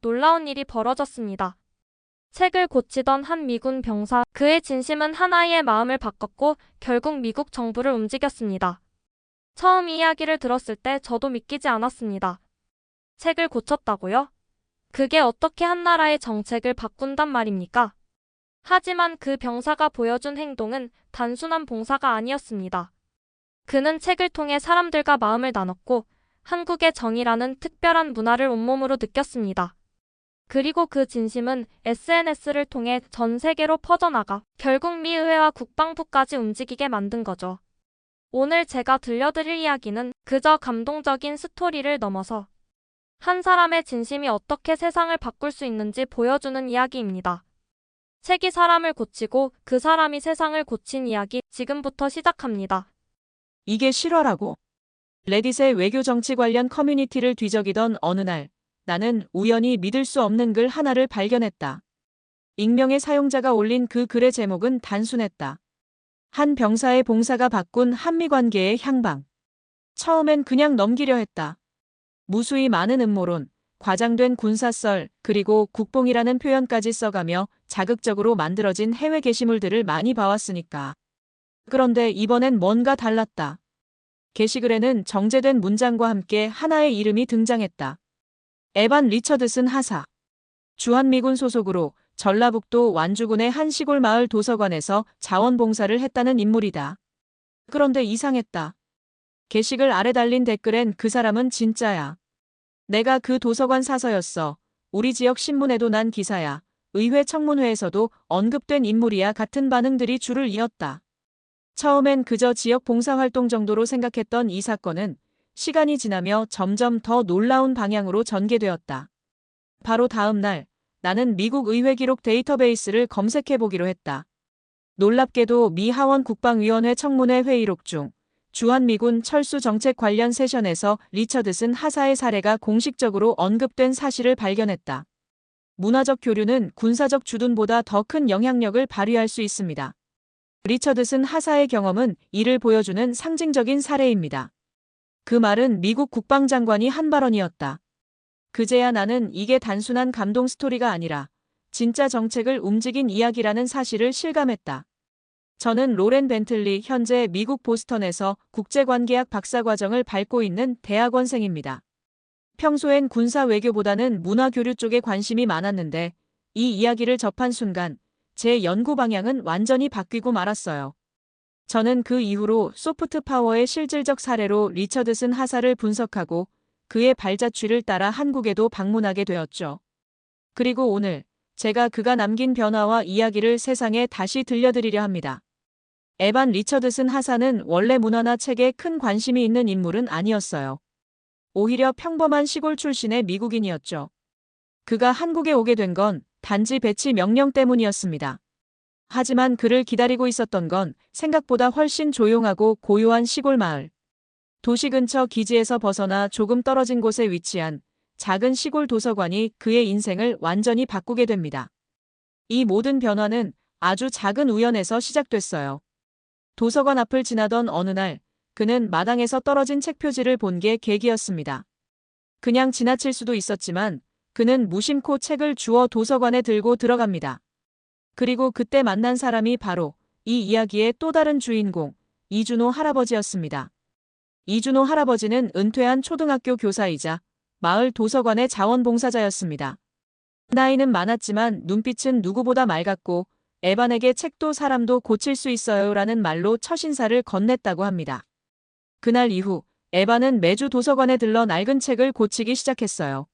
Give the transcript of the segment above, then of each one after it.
놀라운 일이 벌어졌습니다. 책을 고치던 한 미군 병사, 그의 진심은 한 아이의 마음을 바꿨고 결국 미국 정부를 움직였습니다. 처음 이 이야기를 들었을 때 저도 믿기지 않았습니다. 책을 고쳤다고요? 그게 어떻게 한 나라의 정책을 바꾼단 말입니까? 하지만 그 병사가 보여준 행동은 단순한 봉사가 아니었습니다. 그는 책을 통해 사람들과 마음을 나눴고 한국의 정이라는 특별한 문화를 온몸으로 느꼈습니다. 그리고 그 진심은 SNS를 통해 전 세계로 퍼져나가 결국 미 의회와 국방부까지 움직이게 만든 거죠. 오늘 제가 들려드릴 이야기는 그저 감동적인 스토리를 넘어서 한 사람의 진심이 어떻게 세상을 바꿀 수 있는지 보여주는 이야기입니다. 책이 사람을 고치고 그 사람이 세상을 고친 이야기 지금부터 시작합니다. 이게 실화라고. 레딧의 외교 정치 관련 커뮤니티를 뒤적이던 어느 날, 나는 우연히 믿을 수 없는 글 하나를 발견했다. 익명의 사용자가 올린 그 글의 제목은 단순했다. 한 병사의 봉사가 바꾼 한미 관계의 향방. 처음엔 그냥 넘기려 했다. 무수히 많은 음모론, 과장된 군사썰, 그리고 국뽕이라는 표현까지 써가며 자극적으로 만들어진 해외 게시물들을 많이 봐왔으니까. 그런데 이번엔 뭔가 달랐다. 게시글에는 정제된 문장과 함께 하나의 이름이 등장했다. 에반 리처드슨 하사. 주한미군 소속으로 전라북도 완주군의 한 시골 마을 도서관에서 자원봉사를 했다는 인물이다. 그런데 이상했다. 게시글 아래 달린 댓글엔 그 사람은 진짜야. 내가 그 도서관 사서였어. 우리 지역 신문에도 난 기사야. 의회 청문회에서도 언급된 인물이야 같은 반응들이 줄을 이었다. 처음엔 그저 지역 봉사활동 정도로 생각했던 이 사건은 시간이 지나며 점점 더 놀라운 방향으로 전개되었다. 바로 다음 날, 나는 미국 의회 기록 데이터베이스를 검색해보기로 했다. 놀랍게도 미 하원 국방위원회 청문회 회의록 중 주한미군 철수 정책 관련 세션에서 리처드슨 하사의 사례가 공식적으로 언급된 사실을 발견했다. 문화적 교류는 군사적 주둔보다 더 큰 영향력을 발휘할 수 있습니다. 리처드슨 하사의 경험은 이를 보여주는 상징적인 사례입니다. 그 말은 미국 국방장관이 한 발언이었다. 그제야 나는 이게 단순한 감동 스토리가 아니라 진짜 정책을 움직인 이야기라는 사실을 실감했다. 저는 로렌 벤틀리, 현재 미국 보스턴에서 국제관계학 박사과정을 밟고 있는 대학원생입니다. 평소엔 군사 외교보다는 문화 교류 쪽에 관심이 많았는데 이 이야기를 접한 순간 제 연구 방향은 완전히 바뀌고 말았어요. 저는 그 이후로 소프트 파워의 실질적 사례로 리처드슨 하사를 분석하고 그의 발자취를 따라 한국에도 방문하게 되었죠. 그리고 오늘 제가 그가 남긴 변화와 이야기를 세상에 다시 들려드리려 합니다. 에반 리처드슨 하사는 원래 문화나 책에 큰 관심이 있는 인물은 아니었어요. 오히려 평범한 시골 출신의 미국인이었죠. 그가 한국에 오게 된 건 단지 배치 명령 때문이었습니다. 하지만 그를 기다리고 있었던 건 생각보다 훨씬 조용하고 고요한 시골 마을. 도시 근처 기지에서 벗어나 조금 떨어진 곳에 위치한 작은 시골 도서관이 그의 인생을 완전히 바꾸게 됩니다. 이 모든 변화는 아주 작은 우연에서 시작됐어요. 도서관 앞을 지나던 어느 날, 그는 마당에서 떨어진 책 표지를 본 게 계기였습니다. 그냥 지나칠 수도 있었지만 그는 무심코 책을 주워 도서관에 들고 들어갑니다. 그리고 그때 만난 사람이 바로 이 이야기의 또 다른 주인공, 이준호 할아버지였습니다. 이준호 할아버지는 은퇴한 초등학교 교사이자 마을 도서관의 자원봉사자였습니다. 나이는 많았지만 눈빛은 누구보다 맑았고 에반에게 책도 사람도 고칠 수 있어요 라는 말로 첫 인사를 건넸다고 합니다. 그날 이후 에반은 매주 도서관에 들러 낡은 책을 고치기 시작했어요.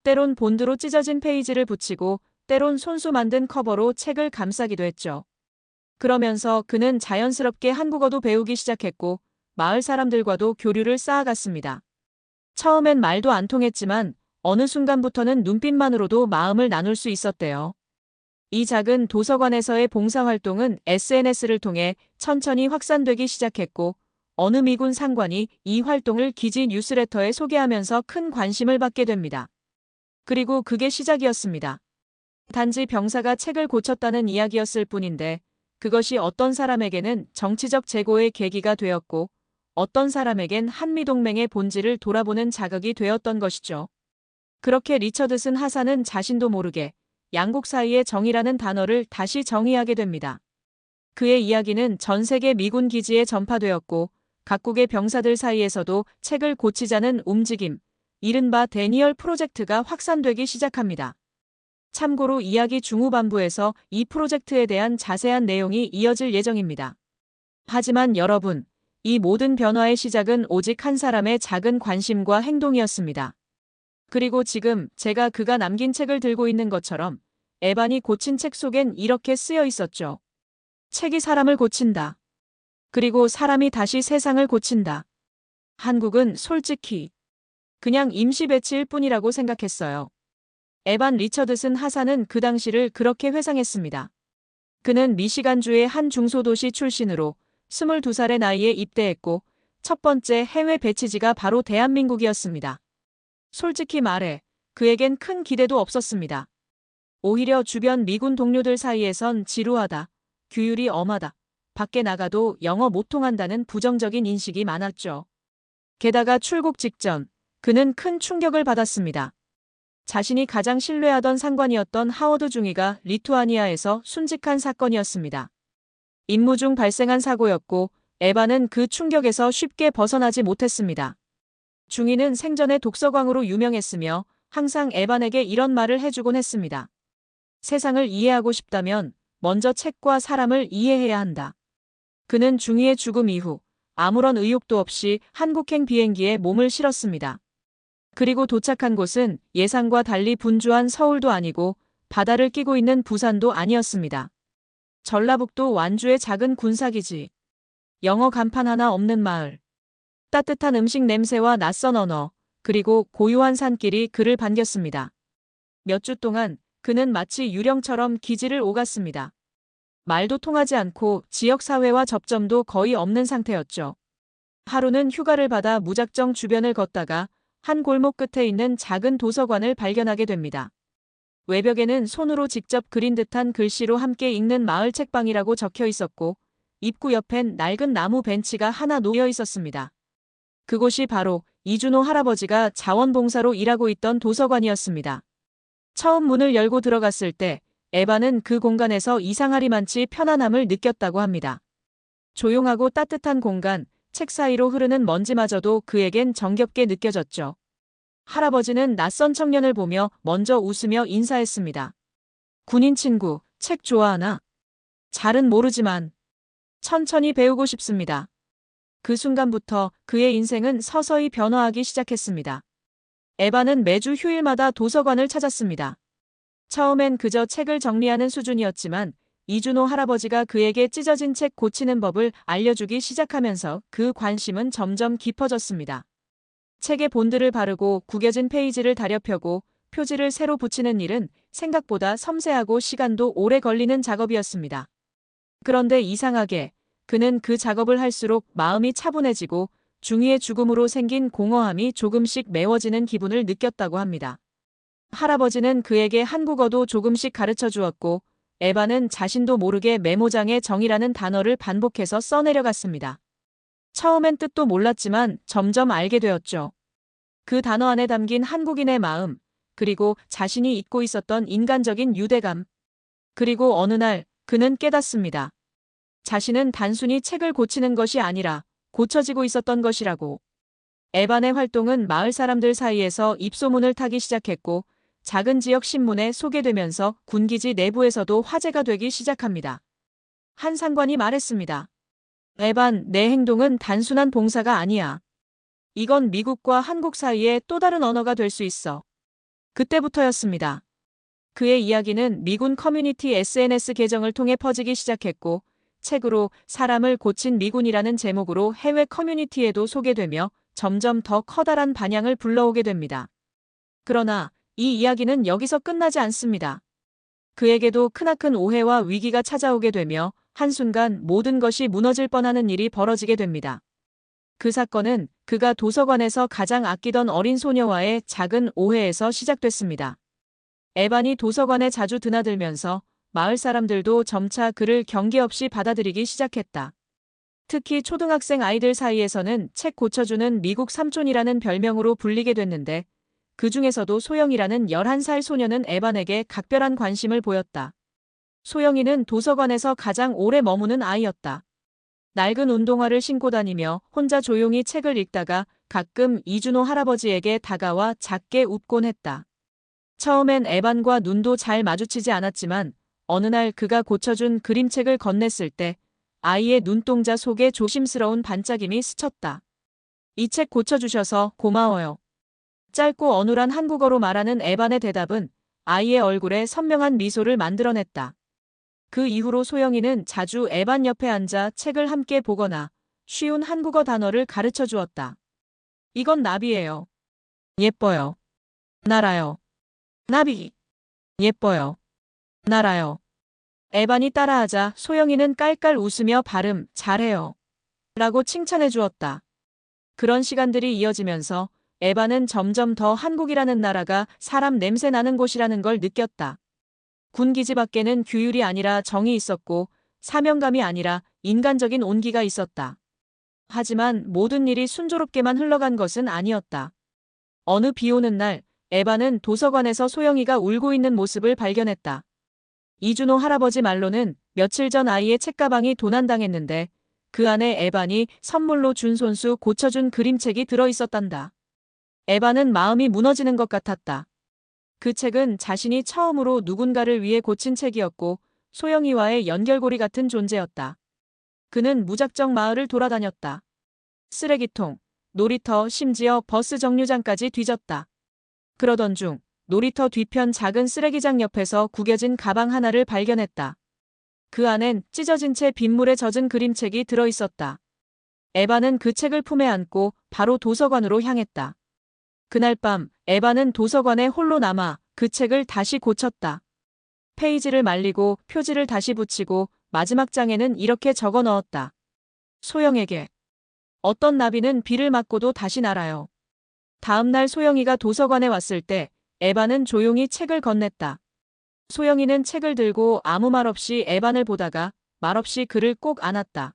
때론 본드로 찢어진 페이지를 붙이고 때론 손수 만든 커버로 책을 감싸기도 했죠. 그러면서 그는 자연스럽게 한국어도 배우기 시작했고 마을 사람들과도 교류를 쌓아갔습니다. 처음엔 말도 안 통했지만 어느 순간부터는 눈빛만으로도 마음을 나눌 수 있었대요. 이 작은 도서관에서의 봉사활동은 SNS를 통해 천천히 확산되기 시작했고 어느 미군 상관이 이 활동을 기지 뉴스레터에 소개하면서 큰 관심을 받게 됩니다. 그리고 그게 시작이었습니다. 단지 병사가 책을 고쳤다는 이야기였을 뿐인데 그것이 어떤 사람에게는 정치적 재고의 계기가 되었고 어떤 사람에겐 한미동맹의 본질을 돌아보는 자극이 되었던 것이죠. 그렇게 리처드슨 하사는 자신도 모르게 양국 사이의 정이라는 단어를 다시 정의하게 됩니다. 그의 이야기는 전 세계 미군 기지에 전파되었고 각국의 병사들 사이에서도 책을 고치자는 움직임, 이른바 데니얼 프로젝트가 확산되기 시작합니다. 참고로 이야기 중후반부에서 이 프로젝트에 대한 자세한 내용이 이어질 예정입니다. 하지만 여러분, 이 모든 변화의 시작은 오직 한 사람의 작은 관심과 행동이었습니다. 그리고 지금 제가 그가 남긴 책을 들고 있는 것처럼 에반이 고친 책 속엔 이렇게 쓰여 있었죠. 책이 사람을 고친다. 그리고 사람이 다시 세상을 고친다. 한국은 솔직히 그냥 임시 배치일 뿐이라고 생각했어요. 에반 리처드슨 하사는 그 당시를 그렇게 회상했습니다. 그는 미시간주의 한 중소도시 출신으로 22살의 나이에 입대했고 첫 번째 해외 배치지가 바로 대한민국이었습니다. 솔직히 말해 그에겐 큰 기대도 없었습니다. 오히려 주변 미군 동료들 사이에선 지루하다, 규율이 엄하다, 밖에 나가도 영어 못 통한다는 부정적인 인식이 많았죠. 게다가 출국 직전 그는 큰 충격을 받았습니다. 자신이 가장 신뢰하던 상관이었던 하워드 중위가 리투아니아에서 순직한 사건이었습니다. 임무 중 발생한 사고였고 에반은 그 충격에서 쉽게 벗어나지 못했습니다. 중위는 생전에 독서광으로 유명했으며 항상 에반에게 이런 말을 해주곤 했습니다. 세상을 이해하고 싶다면 먼저 책과 사람을 이해해야 한다. 그는 중위의 죽음 이후 아무런 의욕도 없이 한국행 비행기에 몸을 실었습니다. 그리고 도착한 곳은 예상과 달리 분주한 서울도 아니고 바다를 끼고 있는 부산도 아니었습니다. 전라북도 완주의 작은 군사기지. 영어 간판 하나 없는 마을. 따뜻한 음식 냄새와 낯선 언어, 그리고 고요한 산길이 그를 반겼습니다. 몇 주 동안 그는 마치 유령처럼 기지를 오갔습니다. 말도 통하지 않고 지역사회와 접점도 거의 없는 상태였죠. 하루는 휴가를 받아 무작정 주변을 걷다가 한 골목 끝에 있는 작은 도서관을 발견하게 됩니다. 외벽에는 손으로 직접 그린 듯한 글씨로 함께 읽는 마을 책방이라고 적혀 있었고 입구 옆엔 낡은 나무 벤치가 하나 놓여 있었습니다. 그곳이 바로 이준호 할아버지가 자원봉사로 일하고 있던 도서관이었습니다. 처음 문을 열고 들어갔을 때 에반은 그 공간에서 이상하리만치 편안함을 느꼈다고 합니다. 조용하고 따뜻한 공간, 책 사이로 흐르는 먼지마저도 그에겐 정겹게 느껴졌죠. 할아버지는 낯선 청년을 보며 먼저 웃으며 인사했습니다. 군인 친구, 책 좋아하나? 잘은 모르지만 천천히 배우고 싶습니다. 그 순간부터 그의 인생은 서서히 변화하기 시작했습니다. 에반은 매주 휴일마다 도서관을 찾았습니다. 처음엔 그저 책을 정리하는 수준이었지만 이준호 할아버지가 그에게 찢어진 책 고치는 법을 알려주기 시작하면서 그 관심은 점점 깊어졌습니다. 책의 본드를 바르고 구겨진 페이지를 다려 펴고 표지를 새로 붙이는 일은 생각보다 섬세하고 시간도 오래 걸리는 작업이었습니다. 그런데 이상하게 그는 그 작업을 할수록 마음이 차분해지고 중위의 죽음으로 생긴 공허함이 조금씩 메워지는 기분을 느꼈다고 합니다. 할아버지는 그에게 한국어도 조금씩 가르쳐 주었고 에반은 자신도 모르게 메모장에 정이라는 단어를 반복해서 써내려갔습니다. 처음엔 뜻도 몰랐지만 점점 알게 되었죠. 그 단어 안에 담긴 한국인의 마음, 그리고 자신이 잊고 있었던 인간적인 유대감. 그리고 어느 날 그는 깨닫습니다. 자신은 단순히 책을 고치는 것이 아니라 고쳐지고 있었던 것이라고. 에반의 활동은 마을 사람들 사이에서 입소문을 타기 시작했고 작은 지역 신문에 소개되면서 군기지 내부에서도 화제가 되기 시작합니다. 한 상관이 말했습니다. 에반, 내 행동은 단순한 봉사가 아니야. 이건 미국과 한국 사이의 또 다른 언어가 될 수 있어. 그때부터였습니다. 그의 이야기는 미군 커뮤니티 SNS 계정을 통해 퍼지기 시작했고 책으로 사람을 고친 미군이라는 제목으로 해외 커뮤니티에도 소개되며 점점 더 커다란 반향을 불러오게 됩니다. 그러나 이 이야기는 여기서 끝나지 않습니다. 그에게도 크나큰 오해와 위기가 찾아오게 되며 한순간 모든 것이 무너질 뻔하는 일이 벌어지게 됩니다. 그 사건은 그가 도서관에서 가장 아끼던 어린 소녀와의 작은 오해에서 시작됐습니다. 에반이 도서관에 자주 드나들면서 마을 사람들도 점차 그를 경계 없이 받아들이기 시작했다. 특히 초등학생 아이들 사이에서는 책 고쳐주는 미국 삼촌이라는 별명으로 불리게 됐는데 그 중에서도 소영이라는 11살 소녀는 에반에게 각별한 관심을 보였다. 소영이는 도서관에서 가장 오래 머무는 아이였다. 낡은 운동화를 신고 다니며 혼자 조용히 책을 읽다가 가끔 이준호 할아버지에게 다가와 작게 웃곤 했다. 처음엔 에반과 눈도 잘 마주치지 않았지만 어느 날 그가 고쳐준 그림책을 건넸을 때 아이의 눈동자 속에 조심스러운 반짝임이 스쳤다. 이 책 고쳐주셔서 고마워요. 짧고 어눌한 한국어로 말하는 에반의 대답은 아이의 얼굴에 선명한 미소를 만들어냈다. 그 이후로 소영이는 자주 에반 옆에 앉아 책을 함께 보거나 쉬운 한국어 단어를 가르쳐 주었다. 이건 나비예요. 예뻐요. 날아요. 나비. 예뻐요. 날아요. 에반이 따라하자 소영이는 깔깔 웃으며 발음 잘해요. 라고 칭찬해 주었다. 그런 시간들이 이어지면서 에반은 점점 더 한국이라는 나라가 사람 냄새 나는 곳이라는 걸 느꼈다. 군 기지 밖에는 규율이 아니라 정이 있었고 사명감이 아니라 인간적인 온기가 있었다. 하지만 모든 일이 순조롭게만 흘러간 것은 아니었다. 어느 비 오는 날 에반은 도서관에서 소영이가 울고 있는 모습을 발견했다. 이준호 할아버지 말로는 며칠 전 아이의 책가방이 도난당했는데 그 안에 에반이 선물로 준 손수 고쳐준 그림책이 들어있었단다. 에반은 마음이 무너지는 것 같았다. 그 책은 자신이 처음으로 누군가를 위해 고친 책이었고 소영이와의 연결고리 같은 존재였다. 그는 무작정 마을을 돌아다녔다. 쓰레기통, 놀이터, 심지어 버스 정류장까지 뒤졌다. 그러던 중 놀이터 뒤편 작은 쓰레기장 옆에서 구겨진 가방 하나를 발견했다. 그 안엔 찢어진 채 빗물에 젖은 그림책이 들어있었다. 에반은 그 책을 품에 안고 바로 도서관으로 향했다. 그날 밤 에반은 도서관에 홀로 남아 그 책을 다시 고쳤다. 페이지를 말리고 표지를 다시 붙이고 마지막 장에는 이렇게 적어 넣었다. 소영에게. 어떤 나비는 비를 맞고도 다시 날아요. 다음 날 소영이가 도서관에 왔을 때 에반은 조용히 책을 건넸다. 소영이는 책을 들고 아무 말 없이 에반을 보다가 말없이 그를 꼭 안았다.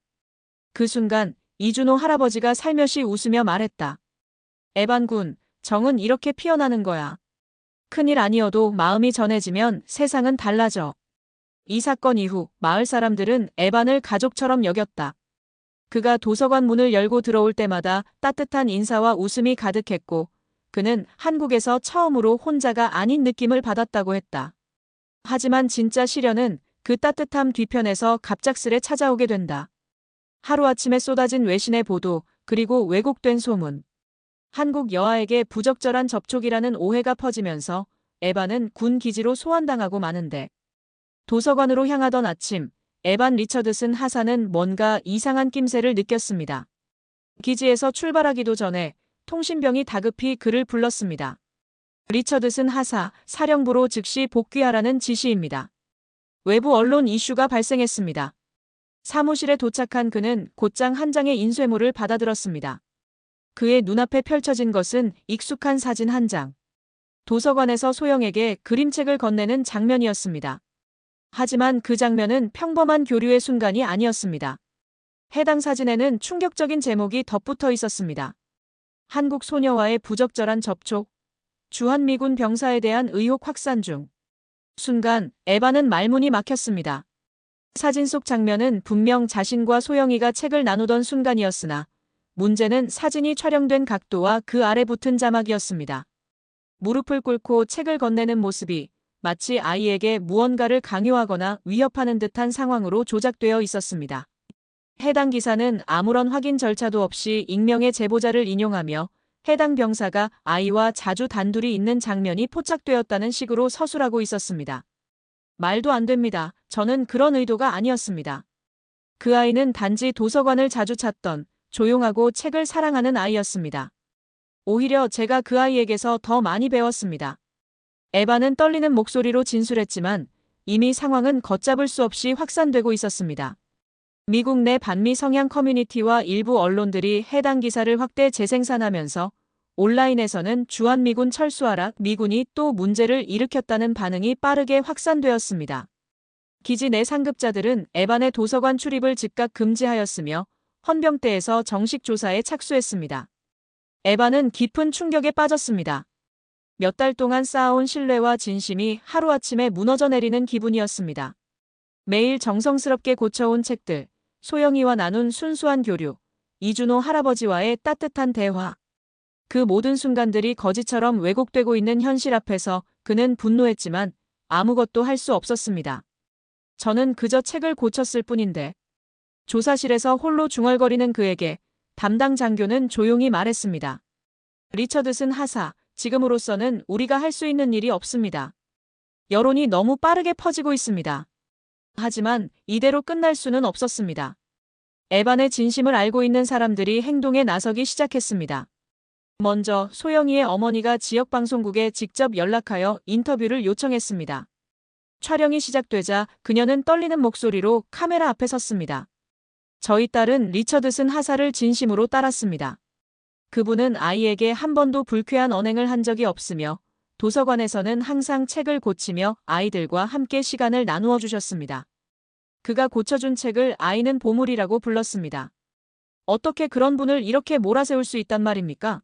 그 순간 이준호 할아버지가 살며시 웃으며 말했다. 에반 군, 정은 이렇게 피어나는 거야. 큰일 아니어도 마음이 전해지면 세상은 달라져. 이 사건 이후 마을 사람들은 에반을 가족처럼 여겼다. 그가 도서관 문을 열고 들어올 때마다 따뜻한 인사와 웃음이 가득했고 그는 한국에서 처음으로 혼자가 아닌 느낌을 받았다고 했다. 하지만 진짜 시련은 그 따뜻함 뒤편에서 갑작스레 찾아오게 된다. 하루아침에 쏟아진 외신의 보도, 그리고 왜곡된 소문. 한국 여아에게 부적절한 접촉이라는 오해가 퍼지면서 에반은 군 기지로 소환당하고 마는데 도서관으로 향하던 아침, 에반 리처드슨 하사는 뭔가 이상한 낌새를 느꼈습니다. 기지에서 출발하기도 전에 통신병이 다급히 그를 불렀습니다. 리처드슨 하사, 사령부로 즉시 복귀하라는 지시입니다. 외부 언론 이슈가 발생했습니다. 사무실에 도착한 그는 곧장 한 장의 인쇄물을 받아들었습니다. 그의 눈앞에 펼쳐진 것은 익숙한 사진 한 장. 도서관에서 소영에게 그림책을 건네는 장면이었습니다. 하지만 그 장면은 평범한 교류의 순간이 아니었습니다. 해당 사진에는 충격적인 제목이 덧붙어 있었습니다. 한국 소녀와의 부적절한 접촉, 주한미군 병사에 대한 의혹 확산 중. 순간 에반은 말문이 막혔습니다. 사진 속 장면은 분명 자신과 소영이가 책을 나누던 순간이었으나 문제는 사진이 촬영된 각도와 그 아래 붙은 자막이었습니다. 무릎을 꿇고 책을 건네는 모습이 마치 아이에게 무언가를 강요하거나 위협하는 듯한 상황으로 조작되어 있었습니다. 해당 기사는 아무런 확인 절차도 없이 익명의 제보자를 인용하며 해당 병사가 아이와 자주 단둘이 있는 장면이 포착되었다는 식으로 서술하고 있었습니다. 말도 안 됩니다. 저는 그런 의도가 아니었습니다. 그 아이는 단지 도서관을 자주 찾던 조용하고 책을 사랑하는 아이였습니다. 오히려 제가 그 아이에게서 더 많이 배웠습니다. 에반은 떨리는 목소리로 진술했지만 이미 상황은 걷잡을 수 없이 확산되고 있었습니다. 미국 내 반미 성향 커뮤니티와 일부 언론들이 해당 기사를 확대 재생산하면서 온라인에서는 주한미군 철수하라, 미군이 또 문제를 일으켰다는 반응이 빠르게 확산되었습니다. 기지 내 상급자들은 에반의 도서관 출입을 즉각 금지하였으며 헌병대에서 정식 조사에 착수했습니다. 에반은 깊은 충격에 빠졌습니다. 몇 달 동안 쌓아온 신뢰와 진심이 하루아침에 무너져 내리는 기분이었습니다. 매일 정성스럽게 고쳐온 책들, 소영이와 나눈 순수한 교류, 이준호 할아버지와의 따뜻한 대화. 그 모든 순간들이 거지처럼 왜곡되고 있는 현실 앞에서 그는 분노했지만 아무것도 할 수 없었습니다. 저는 그저 책을 고쳤을 뿐인데. 조사실에서 홀로 중얼거리는 그에게 담당 장교는 조용히 말했습니다. 리처드슨 하사, 지금으로서는 우리가 할 수 있는 일이 없습니다. 여론이 너무 빠르게 퍼지고 있습니다. 하지만 이대로 끝날 수는 없었습니다. 에반의 진심을 알고 있는 사람들이 행동에 나서기 시작했습니다. 먼저 소영이의 어머니가 지역방송국에 직접 연락하여 인터뷰를 요청했습니다. 촬영이 시작되자 그녀는 떨리는 목소리로 카메라 앞에 섰습니다. 저희 딸은 리처드슨 하사를 진심으로 따랐습니다. 그분은 아이에게 한 번도 불쾌한 언행을 한 적이 없으며 도서관에서는 항상 책을 고치며 아이들과 함께 시간을 나누어 주셨습니다. 그가 고쳐준 책을 아이는 보물이라고 불렀습니다. 어떻게 그런 분을 이렇게 몰아세울 수 있단 말입니까?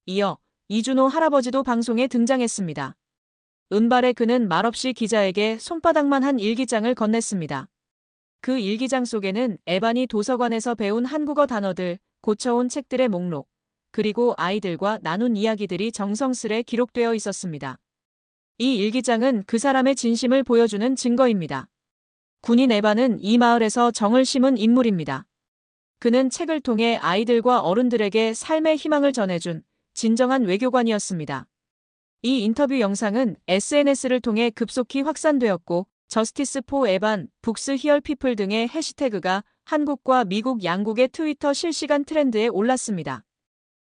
이어 이준호 할아버지도 방송에 등장했습니다. 은발의 그는 말없이 기자에게 손바닥만 한 일기장을 건넸습니다. 그 일기장 속에는 에반이 도서관에서 배운 한국어 단어들, 고쳐온 책들의 목록, 그리고 아이들과 나눈 이야기들이 정성스레 기록되어 있었습니다. 이 일기장은 그 사람의 진심을 보여주는 증거입니다. 군인 에반은 이 마을에서 정을 심은 인물입니다. 그는 책을 통해 아이들과 어른들에게 삶의 희망을 전해준 진정한 외교관이었습니다. 이 인터뷰 영상은 SNS를 통해 급속히 확산되었고 저스티스 포 에반, 북스 히얼 피플 등의 해시태그가 한국과 미국 양국의 트위터 실시간 트렌드에 올랐습니다.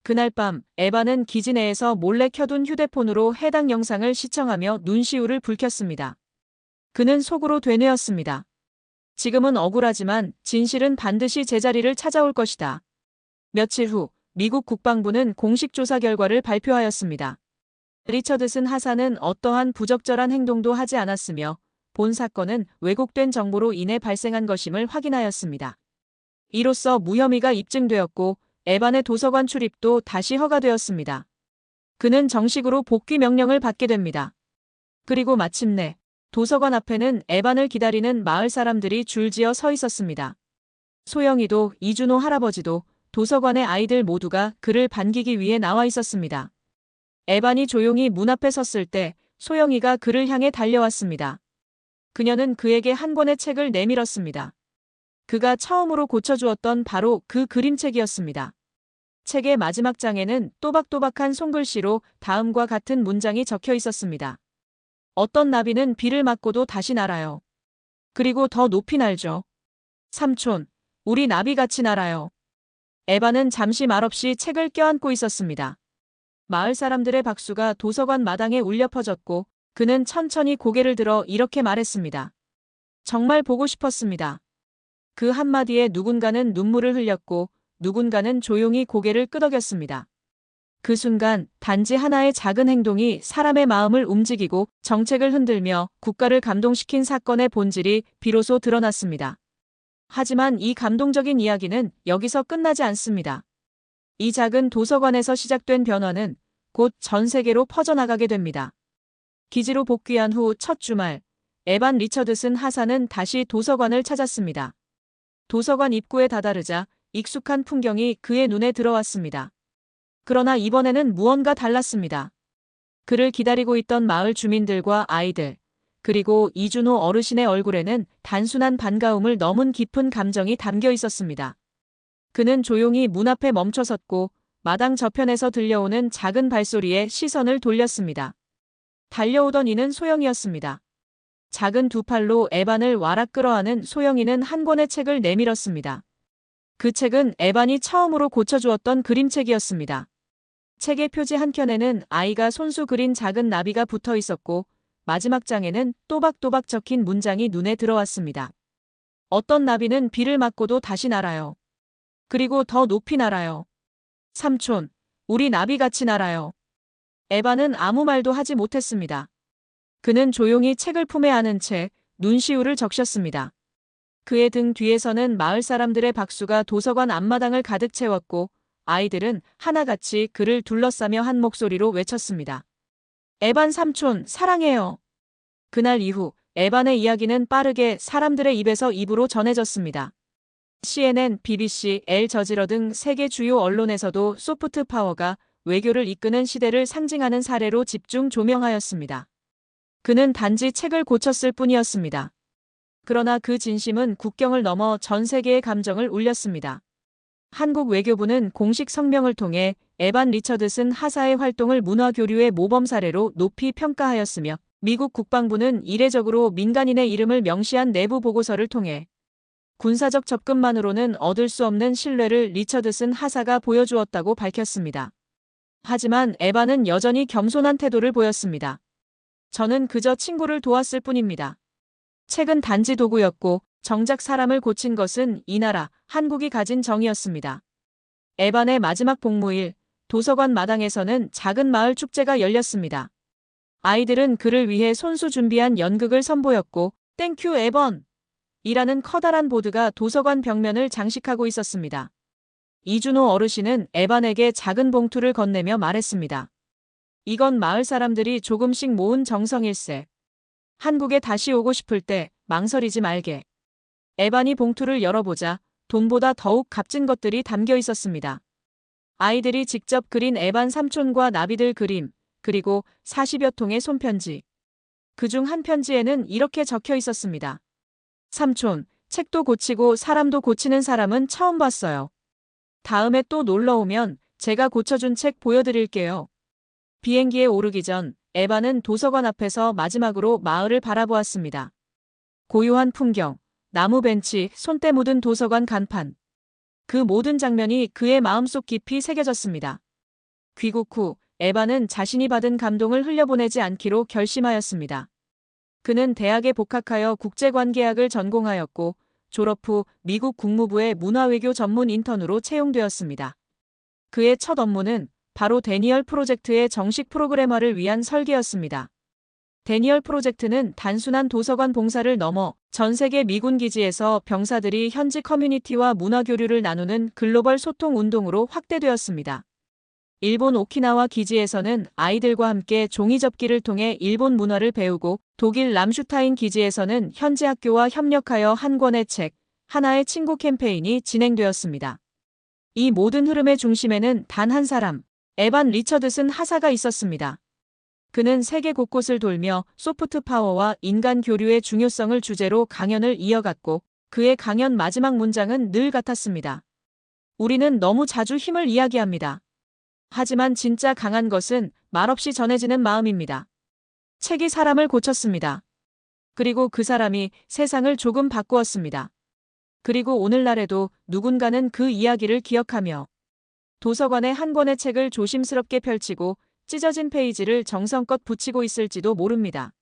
그날 밤 에반은 기지 내에서 몰래 켜둔 휴대폰으로 해당 영상을 시청하며 눈시울을 붉혔습니다. 그는 속으로 되뇌었습니다. 지금은 억울하지만 진실은 반드시 제자리를 찾아올 것이다. 며칠 후 미국 국방부는 공식 조사 결과를 발표하였습니다. 리처드슨 하사는 어떠한 부적절한 행동도 하지 않았으며 본 사건은 왜곡된 정보로 인해 발생한 것임을 확인하였습니다. 이로써 무혐의가 입증되었고 에반의 도서관 출입도 다시 허가되었습니다. 그는 정식으로 복귀 명령을 받게 됩니다. 그리고 마침내 도서관 앞에는 에반을 기다리는 마을 사람들이 줄지어 서 있었습니다. 소영이도 이준호 할아버지도 도서관의 아이들 모두가 그를 반기기 위해 나와 있었습니다. 에반이 조용히 문 앞에 섰을 때 소영이가 그를 향해 달려왔습니다. 그녀는 그에게 한 권의 책을 내밀었습니다. 그가 처음으로 고쳐주었던 바로 그 그림책이었습니다. 책의 마지막 장에는 또박또박한 손글씨로 다음과 같은 문장이 적혀 있었습니다. 어떤 나비는 비를 맞고도 다시 날아요. 그리고 더 높이 날죠. 삼촌, 우리 나비같이 날아요. 에반은 잠시 말없이 책을 껴안고 있었습니다. 마을 사람들의 박수가 도서관 마당에 울려 퍼졌고 그는 천천히 고개를 들어 이렇게 말했습니다. 정말 보고 싶었습니다. 그 한마디에 누군가는 눈물을 흘렸고 누군가는 조용히 고개를 끄덕였습니다. 그 순간 단지 하나의 작은 행동이 사람의 마음을 움직이고 정책을 흔들며 국가를 감동시킨 사건의 본질이 비로소 드러났습니다. 하지만 이 감동적인 이야기는 여기서 끝나지 않습니다. 이 작은 도서관에서 시작된 변화는 곧 전 세계로 퍼져나가게 됩니다. 기지로 복귀한 후 첫 주말, 에반 리처드슨 하사는 다시 도서관을 찾았습니다. 도서관 입구에 다다르자 익숙한 풍경이 그의 눈에 들어왔습니다. 그러나 이번에는 무언가 달랐습니다. 그를 기다리고 있던 마을 주민들과 아이들, 그리고 이준호 어르신의 얼굴에는 단순한 반가움을 넘은 깊은 감정이 담겨 있었습니다. 그는 조용히 문 앞에 멈춰섰고 마당 저편에서 들려오는 작은 발소리에 시선을 돌렸습니다. 달려오던 이는 소영이었습니다. 작은 두 팔로 에반을 와락 끌어안은 소영이는 한 권의 책을 내밀었습니다. 그 책은 에반이 처음으로 고쳐주었던 그림책이었습니다. 책의 표지 한켠에는 아이가 손수 그린 작은 나비가 붙어 있었고 마지막 장에는 또박또박 적힌 문장이 눈에 들어왔습니다. 어떤 나비는 비를 맞고도 다시 날아요. 그리고 더 높이 날아요. 삼촌, 우리 나비같이 날아요. 에반은 아무 말도 하지 못했습니다. 그는 조용히 책을 품에 안은 채 눈시울을 적셨습니다. 그의 등 뒤에서는 마을 사람들의 박수가 도서관 앞마당을 가득 채웠고 아이들은 하나같이 그를 둘러싸며 한 목소리로 외쳤습니다. 에반 삼촌, 사랑해요. 그날 이후 에반의 이야기는 빠르게 사람들의 입에서 입으로 전해졌습니다. CNN, BBC, 엘저지러 등 세계 주요 언론에서도 소프트 파워가 외교를 이끄는 시대를 상징하는 사례로 집중 조명하였습니다. 그는 단지 책을 고쳤을 뿐이었습니다. 그러나 그 진심은 국경을 넘어 전 세계의 감정을 울렸습니다. 한국 외교부는 공식 성명을 통해 에반 리처드슨 하사의 활동을 문화교류의 모범 사례로 높이 평가하였으며 미국 국방부는 이례적으로 민간인의 이름을 명시한 내부 보고서를 통해 군사적 접근만으로는 얻을 수 없는 신뢰를 리처드슨 하사가 보여주었다고 밝혔습니다. 하지만 에반은 여전히 겸손한 태도를 보였습니다. 저는 그저 친구를 도왔을 뿐입니다. 책은 단지 도구였고 정작 사람을 고친 것은 이 나라, 한국이 가진 정이었습니다. 에반의 마지막 복무일, 도서관 마당에서는 작은 마을 축제가 열렸습니다. 아이들은 그를 위해 손수 준비한 연극을 선보였고 땡큐 에번! 이라는 커다란 보드가 도서관 벽면을 장식하고 있었습니다. 이준호 어르신은 에반에게 작은 봉투를 건네며 말했습니다. 이건 마을 사람들이 조금씩 모은 정성일세. 한국에 다시 오고 싶을 때 망설이지 말게. 에반이 봉투를 열어보자 돈보다 더욱 값진 것들이 담겨 있었습니다. 아이들이 직접 그린 에반 삼촌과 나비들 그림, 그리고 40여 통의 손편지. 그중 한 편지에는 이렇게 적혀 있었습니다. 삼촌, 책도 고치고 사람도 고치는 사람은 처음 봤어요. 다음에 또 놀러 오면 제가 고쳐준 책 보여드릴게요. 비행기에 오르기 전 에반은 도서관 앞에서 마지막으로 마을을 바라보았습니다. 고요한 풍경, 나무 벤치, 손때 묻은 도서관 간판. 그 모든 장면이 그의 마음속 깊이 새겨졌습니다. 귀국 후 에반은 자신이 받은 감동을 흘려보내지 않기로 결심하였습니다. 그는 대학에 복학하여 국제관계학을 전공하였고 졸업 후 미국 국무부의 문화외교 전문 인턴으로 채용되었습니다. 그의 첫 업무는 바로 데니얼 프로젝트의 정식 프로그래머를 위한 설계였습니다. 데니얼 프로젝트는 단순한 도서관 봉사를 넘어 전 세계 미군 기지에서 병사들이 현지 커뮤니티와 문화 교류를 나누는 글로벌 소통 운동으로 확대되었습니다. 일본 오키나와 기지에서는 아이들과 함께 종이접기를 통해 일본 문화를 배우고 독일 람슈타인 기지에서는 현지 학교와 협력하여 한 권의 책, 하나의 친구 캠페인이 진행되었습니다. 이 모든 흐름의 중심에는 단 한 사람, 에반 리처드슨 하사가 있었습니다. 그는 세계 곳곳을 돌며 소프트 파워와 인간 교류의 중요성을 주제로 강연을 이어갔고 그의 강연 마지막 문장은 늘 같았습니다. 우리는 너무 자주 힘을 이야기합니다. 하지만 진짜 강한 것은 말없이 전해지는 마음입니다. 책이 사람을 고쳤습니다. 그리고 그 사람이 세상을 조금 바꾸었습니다. 그리고 오늘날에도 누군가는 그 이야기를 기억하며 도서관에 한 권의 책을 조심스럽게 펼치고 찢어진 페이지를 정성껏 붙이고 있을지도 모릅니다.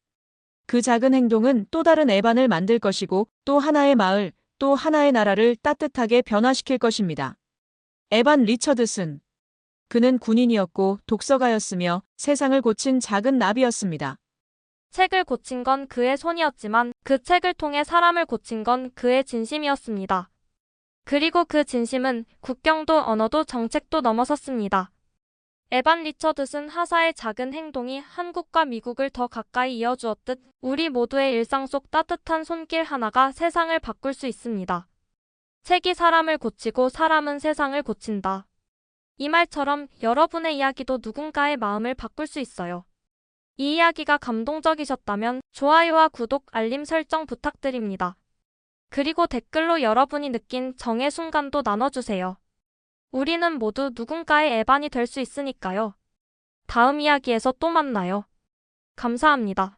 그 작은 행동은 또 다른 에반을 만들 것이고 또 하나의 마을, 또 하나의 나라를 따뜻하게 변화시킬 것입니다. 에반 리처드슨. 그는 군인이었고 독서가였으며 세상을 고친 작은 나비였습니다. 책을 고친 건 그의 손이었지만 그 책을 통해 사람을 고친 건 그의 진심이었습니다. 그리고 그 진심은 국경도 언어도 정책도 넘어섰습니다. 에반 리처드슨 하사의 작은 행동이 한국과 미국을 더 가까이 이어주었듯 우리 모두의 일상 속 따뜻한 손길 하나가 세상을 바꿀 수 있습니다. 책이 사람을 고치고 사람은 세상을 고친다. 이 말처럼 여러분의 이야기도 누군가의 마음을 바꿀 수 있어요. 이 이야기가 감동적이셨다면 좋아요와 구독, 알림 설정 부탁드립니다. 그리고 댓글로 여러분이 느낀 정의 순간도 나눠주세요. 우리는 모두 누군가의 에반이 될 수 있으니까요. 다음 이야기에서 또 만나요. 감사합니다.